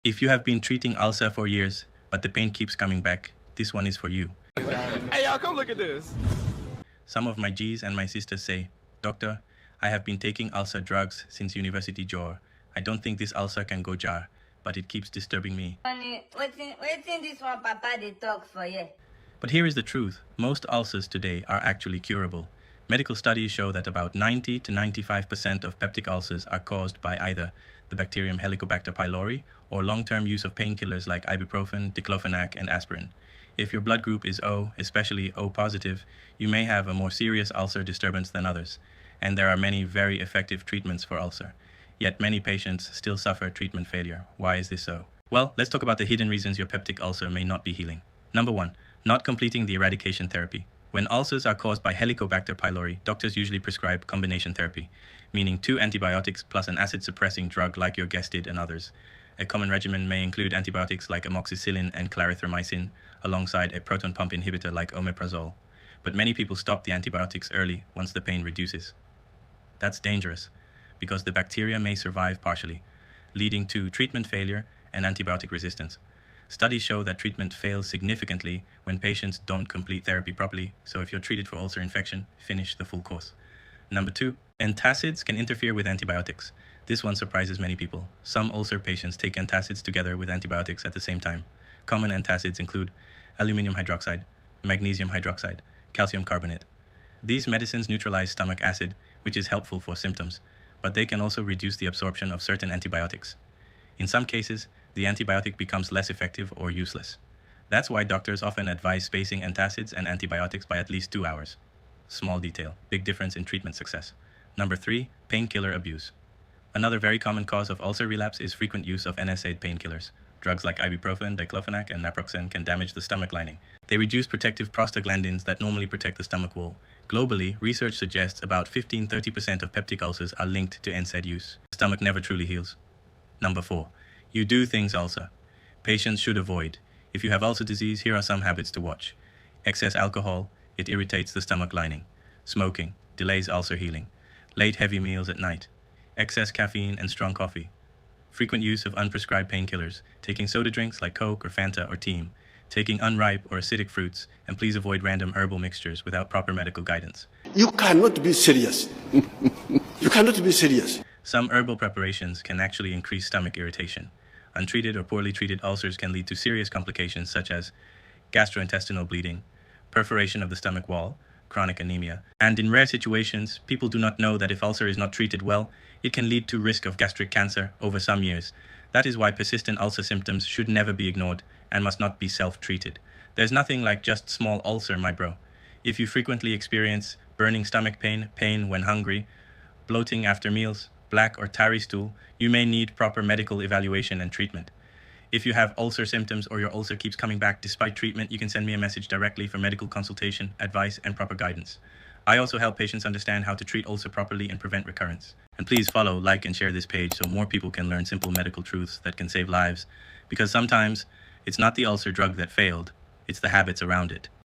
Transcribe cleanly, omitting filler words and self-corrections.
If you have been treating ulcer for years, but the pain keeps coming back, this one is for you. Hey, y'all, come look at this. Some of my G's and my sisters say, Doctor, I have been taking ulcer drugs since university jaw. I don't think this ulcer can go jar, but it keeps disturbing me. Honey, waiting this one, Papa, they talk for you. But here is the truth. Most ulcers today are actually curable. Medical studies show that about 90 to 95% of peptic ulcers are caused by either the bacterium Helicobacter pylori or long-term use of painkillers like ibuprofen, diclofenac, and aspirin. If your blood group is O, especially O positive, you may have a more serious ulcer disturbance than others, and there are many very effective treatments for ulcer. Yet many patients still suffer treatment failure. Why is this so? Well, let's talk about the hidden reasons your peptic ulcer may not be healing. Number 1, not completing the eradication therapy. When ulcers are caused by Helicobacter pylori, doctors usually prescribe combination therapy, meaning 2 antibiotics plus an acid-suppressing drug like your Gestid and others. A common regimen may include antibiotics like amoxicillin and clarithromycin, alongside a proton pump inhibitor like omeprazole. But many people stop the antibiotics early once the pain reduces. That's dangerous, because the bacteria may survive partially, leading to treatment failure and antibiotic resistance. Studies show that treatment fails significantly when patients don't complete therapy properly, so if you're treated for ulcer infection, finish the full course. Number 2, antacids can interfere with antibiotics. This one surprises many people. Some ulcer patients take antacids together with antibiotics at the same time. Common antacids include aluminum hydroxide, magnesium hydroxide, calcium carbonate. These medicines neutralize stomach acid, which is helpful for symptoms, but they can also reduce the absorption of certain antibiotics. In some cases, the antibiotic becomes less effective or useless. That's why doctors often advise spacing antacids and antibiotics by at least 2 hours. Small detail, big difference in treatment success. Number 3, painkiller abuse. Another very common cause of ulcer relapse is frequent use of NSAID painkillers. Drugs like ibuprofen, diclofenac, and naproxen can damage the stomach lining. They reduce protective prostaglandins that normally protect the stomach wall. Globally, research suggests about 15–30% of peptic ulcers are linked to NSAID use. The stomach never truly heals. Number 4, you do things ulcer. Patients should avoid. If you have ulcer disease, here are some habits to watch. Excess alcohol, it irritates the stomach lining. Smoking, delays ulcer healing. Late heavy meals at night. Excess caffeine and strong coffee. Frequent use of unprescribed painkillers, taking soda drinks like Coke or Fanta or Team, taking unripe or acidic fruits, and please avoid random herbal mixtures without proper medical guidance. You cannot be serious. You cannot be serious. Some herbal preparations can actually increase stomach irritation. Untreated or poorly treated ulcers can lead to serious complications such as gastrointestinal bleeding, perforation of the stomach wall, chronic anemia, and in rare situations, people do not know that if ulcer is not treated well, it can lead to risk of gastric cancer over some years. That is why persistent ulcer symptoms should never be ignored and must not be self-treated. There's nothing like just small ulcer, my bro. If you frequently experience burning stomach pain, pain when hungry, bloating after meals, black or tarry stool, you may need proper medical evaluation and treatment. If you have ulcer symptoms or your ulcer keeps coming back despite treatment, you can send me a message directly for medical consultation, advice, and proper guidance. I also help patients understand how to treat ulcer properly and prevent recurrence. And please follow, like, and share this page so more people can learn simple medical truths that can save lives. Because sometimes it's not the ulcer drug that failed, it's the habits around it.